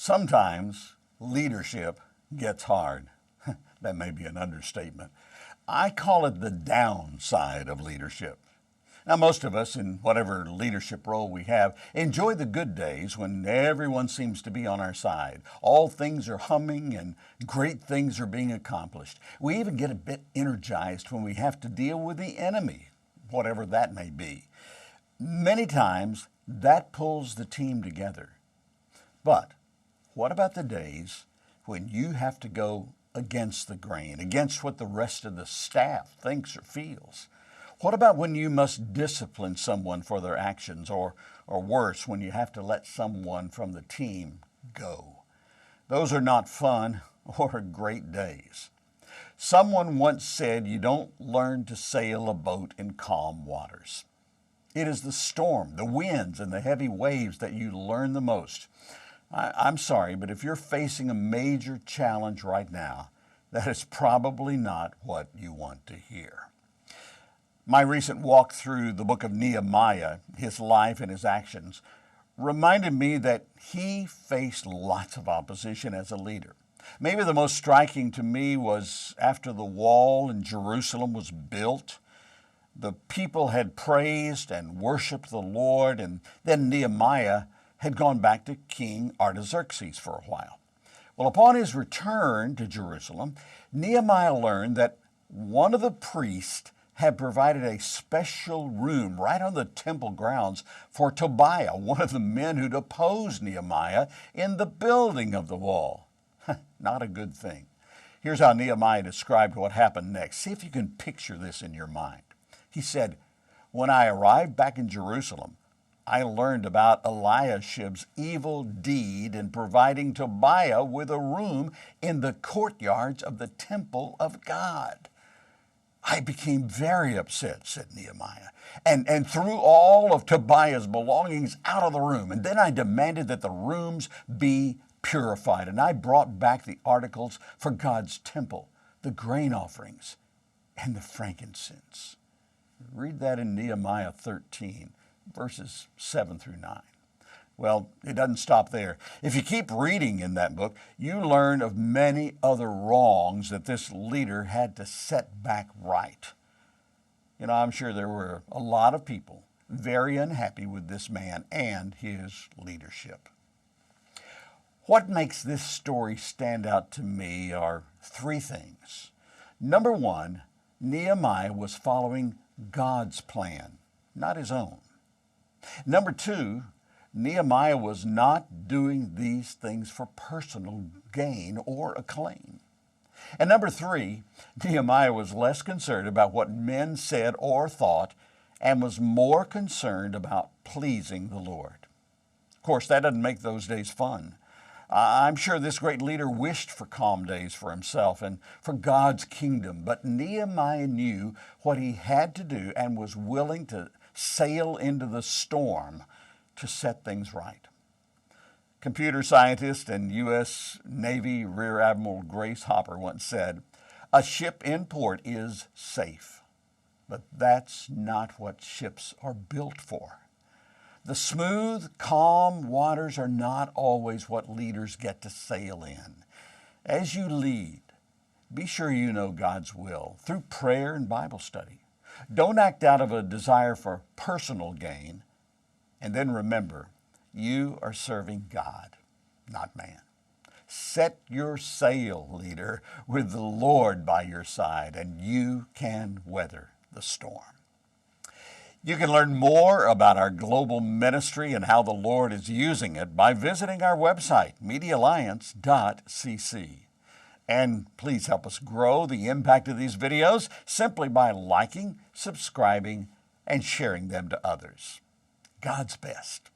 Sometimes leadership gets hard. That may be an understatement. I call it the downside of leadership. Now, most of us, in whatever leadership role we have, enjoy the good days when everyone seems to be on our side. All things are humming and great things are being accomplished. We even get a bit energized when we have to deal with the enemy, whatever that may be. Many times, that pulls the team together. But what about the days when you have to go against the grain, against what the rest of the staff thinks or feels? What about when you must discipline someone for their actions, or worse, when you have to let someone from the team go? Those are not fun or great days. Someone once said you don't learn to sail a boat in calm waters. It is the storm, the winds, and the heavy waves that you learn the most. I'm sorry, but if you're facing a major challenge right now, that is probably not what you want to hear. My recent walk through the book of Nehemiah, his life and his actions, reminded me that he faced lots of opposition as a leader. Maybe the most striking to me was after the wall in Jerusalem was built. The people had praised and worshiped the Lord, and then Nehemiah had gone back to King Artaxerxes for a while. Well, upon his return to Jerusalem, Nehemiah learned that one of the priests had provided a special room right on the temple grounds for Tobiah, one of the men who'd opposed Nehemiah in the building of the wall. Not a good thing. Here's how Nehemiah described what happened next. See if you can picture this in your mind. He said, "When I arrived back in Jerusalem, I learned about Eliashib's evil deed in providing Tobiah with a room in the courtyards of the temple of God. I became very upset," said Nehemiah, and threw all of Tobiah's belongings out of the room. And then I demanded that the rooms be purified. And I brought back the articles for God's temple, the grain offerings, and the frankincense. Read that in Nehemiah 13, verses 7 through 9. Well, it doesn't stop there. If you keep reading in that book, you learn of many other wrongs that this leader had to set back right. I'm sure there were a lot of people very unhappy with this man and his leadership. What makes this story stand out to me are three things. Number one, Nehemiah was following God's plan, not his own. Number two, Nehemiah was not doing these things for personal gain or acclaim. And number three, Nehemiah was less concerned about what men said or thought and was more concerned about pleasing the Lord. Of course, that doesn't make those days fun. I'm sure this great leader wished for calm days for himself and for God's kingdom, but Nehemiah knew what he had to do and was willing to sail into the storm to set things right. Computer scientist and U.S. Navy Rear Admiral Grace Hopper once said, "A ship in port is safe, but that's not what ships are built for." The smooth, calm waters are not always what leaders get to sail in. As you lead, be sure you know God's will through prayer and Bible study. Don't act out of a desire for personal gain. And then remember, you are serving God, not man. Set your sail, leader, with the Lord by your side, and you can weather the storm. You can learn more about our global ministry and how the Lord is using it by visiting our website, MEDIALLIANCE.cc. And please help us grow the impact of these videos simply by liking, subscribing, and sharing them to others. God's best.